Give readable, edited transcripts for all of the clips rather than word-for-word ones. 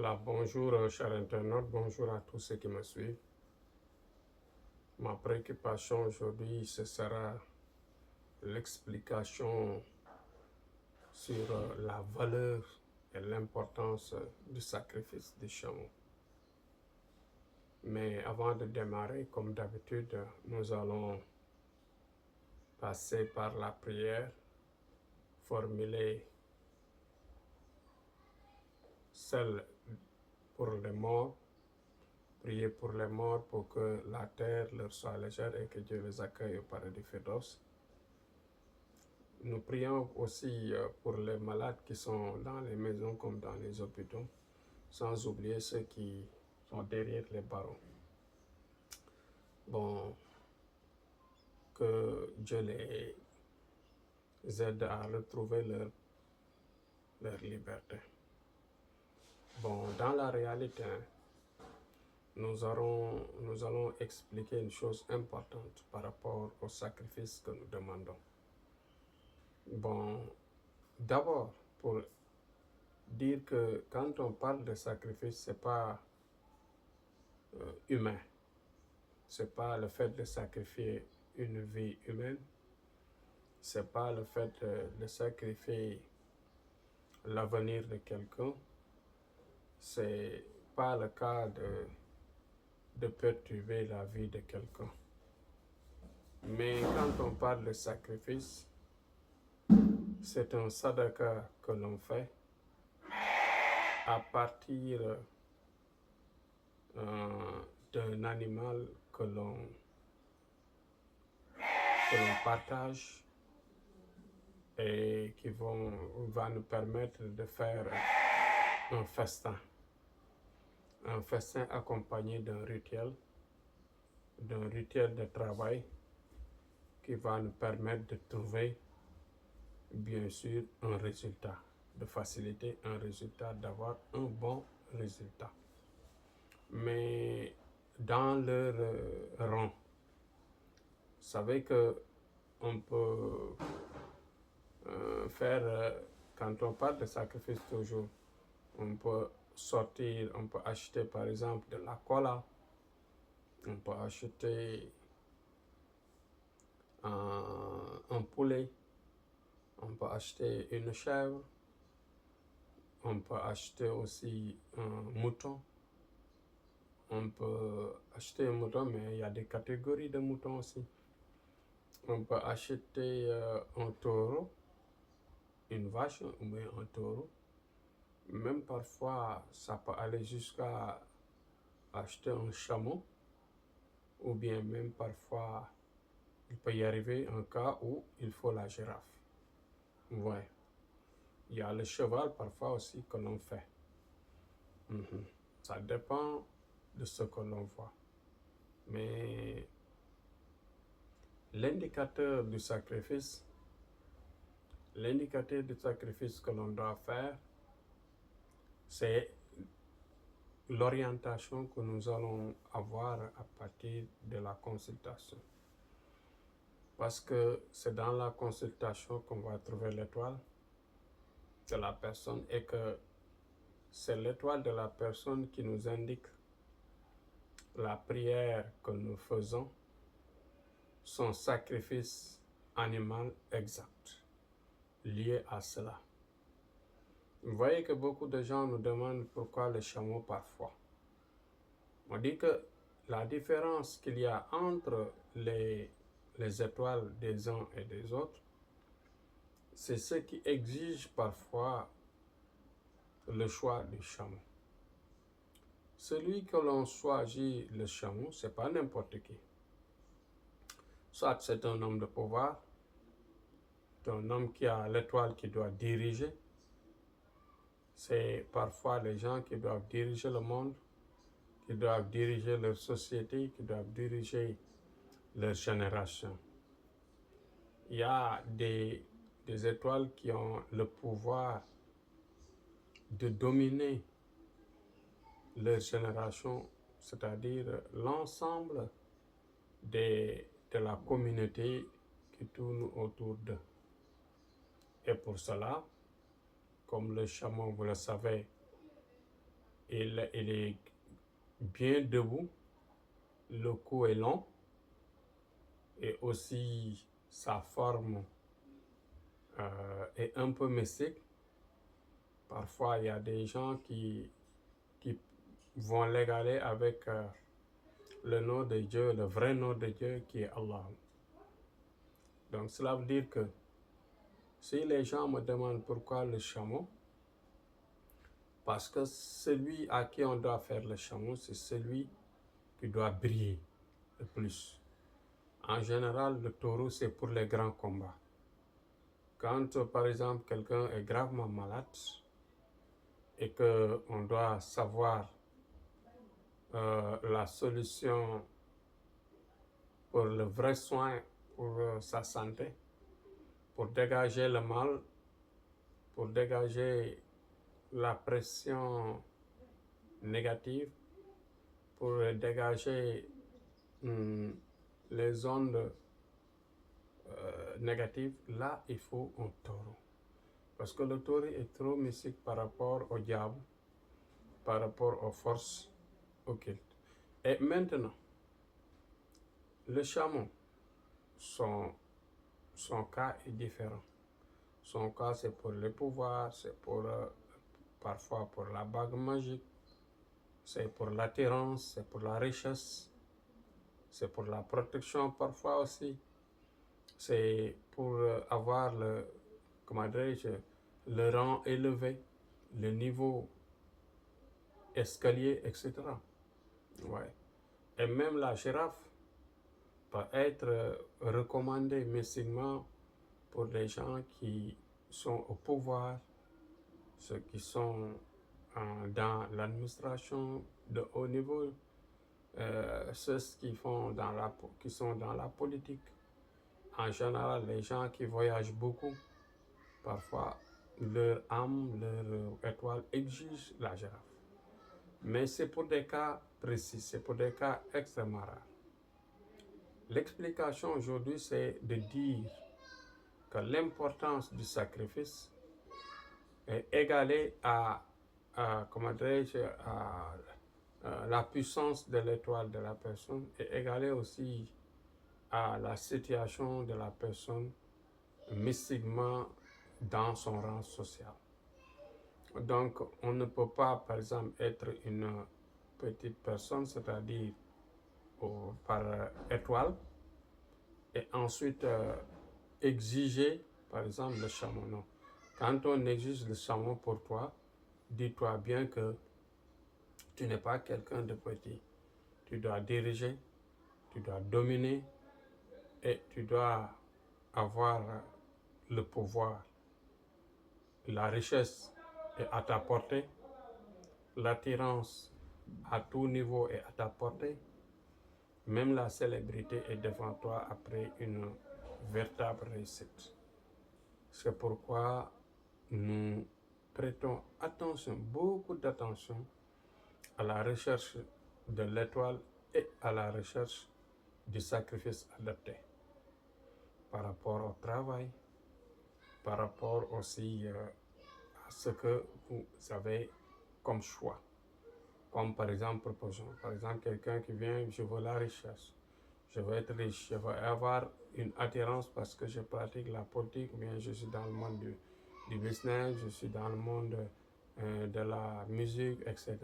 Voilà, bonjour chers internautes, bonjour à tous ceux qui me suivent. Ma préoccupation aujourd'hui, ce sera l'explication sur la valeur et l'importance du sacrifice du chameau. Mais avant de démarrer, comme d'habitude, nous allons passer par la prière, formuler celle pour les morts, prier pour les morts pour que la terre leur soit légère et que Dieu les accueille au paradis Firdaus. Nous prions aussi pour les malades qui sont dans les maisons comme dans les hôpitaux, sans oublier ceux qui sont derrière les barreaux. Bon, que Dieu les aide à retrouver leur liberté. Bon, dans la réalité, nous allons expliquer une chose importante par rapport au sacrifice que nous demandons. Bon, d'abord, pour dire que quand on parle de sacrifice, ce n'est pas humain. Ce n'est pas le fait de sacrifier une vie humaine. Ce n'est pas le fait de sacrifier l'avenir de quelqu'un. Ce n'est pas le cas de perturber la vie de quelqu'un. Mais quand on parle de sacrifice, c'est un sadaqa que l'on fait à partir d'un animal que l'on partage et qui va nous permettre de faire un festin accompagné d'un rituel de travail qui va nous permettre de trouver bien sûr un résultat, de faciliter un résultat, d'avoir un bon résultat. Mais dans leur rang, vous savez que on peut faire, quand on parle de sacrifice toujours, on peut acheter par exemple de la cola, on peut acheter un poulet, on peut acheter une chèvre, on peut acheter aussi un mouton. On peut acheter un mouton, mais il y a des catégories de moutons aussi. On peut acheter un taureau, une vache ou bien un taureau. Même parfois, ça peut aller jusqu'à acheter un chameau. Ou bien même parfois, il peut y arriver un cas où il faut la girafe. Ouais. Il y a le cheval parfois aussi que l'on fait. Ça dépend de ce que l'on voit. Mais l'indicateur du sacrifice que l'on doit faire, c'est l'orientation que nous allons avoir à partir de la consultation. Parce que c'est dans la consultation qu'on va trouver l'étoile de la personne et que c'est l'étoile de la personne qui nous indique la prière que nous faisons, son sacrifice animal exact lié à cela. Vous voyez que beaucoup de gens nous demandent pourquoi le chameau parfois. On dit que la différence qu'il y a entre les étoiles des uns et des autres, c'est ce qui exige parfois le choix du chameau. Celui que l'on choisit le chameau, ce n'est pas n'importe qui. Soit c'est un homme de pouvoir, c'est un homme qui a l'étoile qui doit diriger. C'est parfois les gens qui doivent diriger le monde, qui doivent diriger leur société, qui doivent diriger leur génération. Il y a des étoiles qui ont le pouvoir de dominer leur génération, c'est-à-dire l'ensemble de la communauté qui tourne autour d'eux. Et pour cela, comme le chameau, vous le savez, il est bien debout, le cou est long et aussi sa forme est un peu mystique. Parfois, il y a des gens qui vont l'égaler avec le nom de Dieu, le vrai nom de Dieu qui est Allah. Donc cela veut dire que si les gens me demandent pourquoi le chameau, parce que celui à qui on doit faire le chameau, c'est celui qui doit briller le plus. En général, le taureau, c'est pour les grands combats. Quand, par exemple, quelqu'un est gravement malade et qu'on doit savoir la solution pour le vrai soin pour sa santé, pour dégager le mal, pour dégager la pression négative, pour dégager les ondes négatives, là, il faut un taureau. Parce que le taureau est trop mystique par rapport au diable, par rapport aux forces occultes. Et maintenant, le chameau, son cas est différent. Son cas, c'est pour le pouvoir, c'est pour parfois pour la bague magique, c'est pour l'attirance, c'est pour la richesse, c'est pour la protection parfois aussi, c'est pour avoir le rang élevé, le niveau escalier, etc. Ouais. Et même la girafe peut être recommandée mystiquement pour les gens qui sont au pouvoir, ceux qui sont dans l'administration de haut niveau, ceux qui sont dans la politique. En général, les gens qui voyagent beaucoup, parfois leur âme, leur étoile exige la girafe. Mais c'est pour des cas précis, c'est pour des cas extrêmement rares. L'explication aujourd'hui, c'est de dire que l'importance du sacrifice est égalée à la puissance de l'étoile de la personne est égalée aussi à la situation de la personne mystiquement dans son rang social. Donc, on ne peut pas, par exemple, être une petite personne, c'est-à-dire par étoile, et ensuite exiger, par exemple, le chameau. Non. Quand on exige le chameau pour toi, dis-toi bien que tu n'es pas quelqu'un de petit. Tu dois diriger, tu dois dominer et tu dois avoir le pouvoir. La richesse est à ta portée, l'attirance à tout niveau est à ta portée, même la célébrité est devant toi après une véritable réussite. C'est pourquoi nous prêtons attention, beaucoup d'attention à la recherche de l'étoile et à la recherche du sacrifice adapté par rapport au travail, par rapport aussi à ce que vous avez comme choix. Comme par exemple, quelqu'un qui vient, je veux la richesse, je veux être riche, je veux avoir une attirance parce que je pratique la politique, bien je suis dans le monde du business, je suis dans le monde de la musique, etc.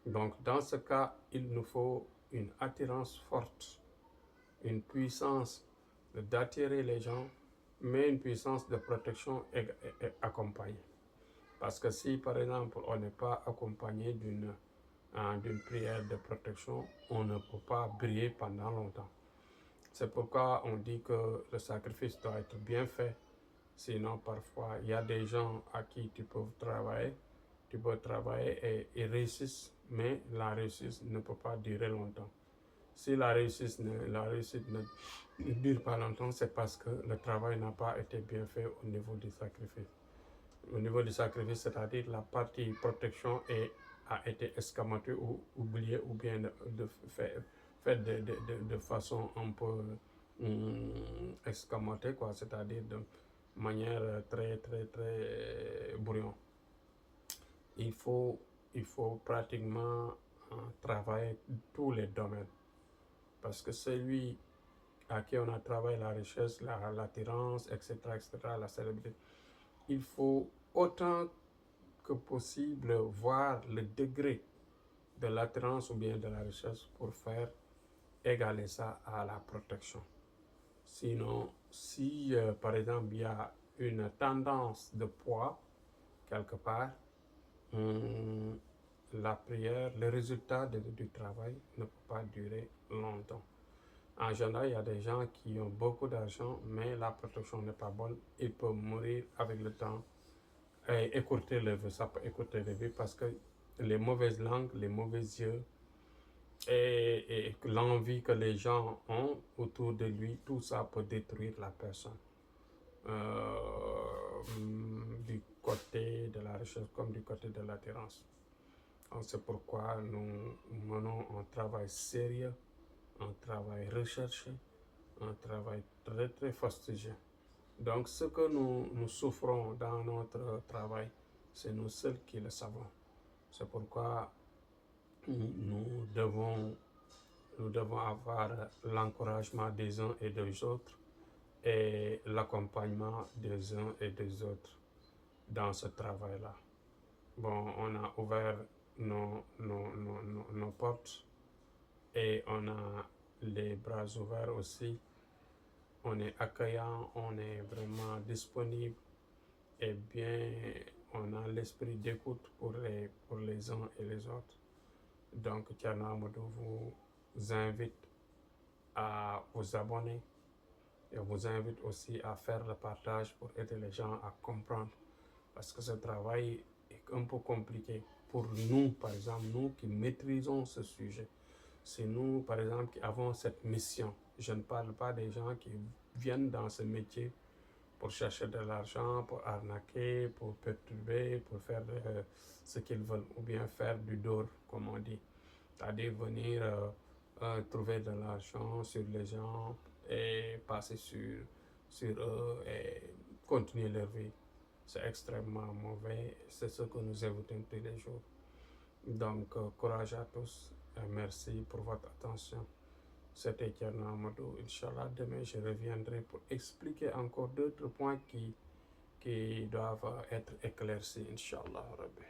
Donc dans ce cas, il nous faut une attirance forte, une puissance d'attirer les gens, mais une puissance de protection est accompagnée. Parce que si par exemple on n'est pas accompagné d'une prière de protection, on ne peut pas briller pendant longtemps. C'est pourquoi on dit que le sacrifice doit être bien fait. Sinon, parfois, il y a des gens à qui tu peux travailler et ils réussissent, mais la réussite ne peut pas durer longtemps. Si la réussite ne dure pas longtemps, c'est parce que le travail n'a pas été bien fait au niveau du sacrifice. Au niveau du sacrifice, c'est-à-dire la partie protection a été escamotée ou oubliée ou bien faite de façon un peu escamotée, quoi, c'est-à-dire de manière très, très, très brouillon. Il faut il faut pratiquement travailler tous les domaines. Parce que celui à qui on a travaillé la richesse, l'attirance, etc., la célébrité, il faut autant que possible voir le degré de l'attirance ou bien de la richesse pour faire égaler ça à la protection. Sinon, si par exemple il y a une tendance de poids quelque part, la prière, le résultat du travail ne peut pas durer longtemps. En général, il y a des gens qui ont beaucoup d'argent, mais la protection n'est pas bonne. Ils peuvent mourir avec le temps et écourter le vie. Ça peut écourter le vie parce que les mauvaises langues, les mauvais yeux et l'envie que les gens ont autour de lui, tout ça peut détruire la personne. Du côté de la recherche comme du côté de l'attirance. C'est pourquoi nous menons un travail sérieux, un travail recherché, un travail très très fastidieux. Donc ce que nous souffrons dans notre travail, c'est nous seuls qui le savons. C'est pourquoi nous devons avoir l'encouragement des uns et des autres et l'accompagnement des uns et des autres dans ce travail-là. Bon, on a ouvert nos portes et on a les bras ouverts aussi. On est accueillant, on est vraiment disponible et bien on a l'esprit d'écoute pour les uns et les autres. Donc Thierno Amadou vous invite à vous abonner et vous invite aussi à faire le partage pour aider les gens à comprendre parce que ce travail est un peu compliqué pour nous, par exemple, nous qui maîtrisons ce sujet. C'est nous, par exemple, qui avons cette mission. Je ne parle pas des gens qui viennent dans ce métier pour chercher de l'argent, pour arnaquer, pour perturber, pour faire ce qu'ils veulent, ou bien faire du dor, comme on dit. C'est-à-dire venir trouver de l'argent sur les gens et passer sur eux et continuer leur vie. C'est extrêmement mauvais, c'est ce que nous évitons tous les jours. Donc, courage à tous et merci pour votre attention. C'était Thierno Amadou. Inch'Allah, demain je reviendrai pour expliquer encore d'autres points qui doivent être éclaircis, Inch'Allah Rabbi.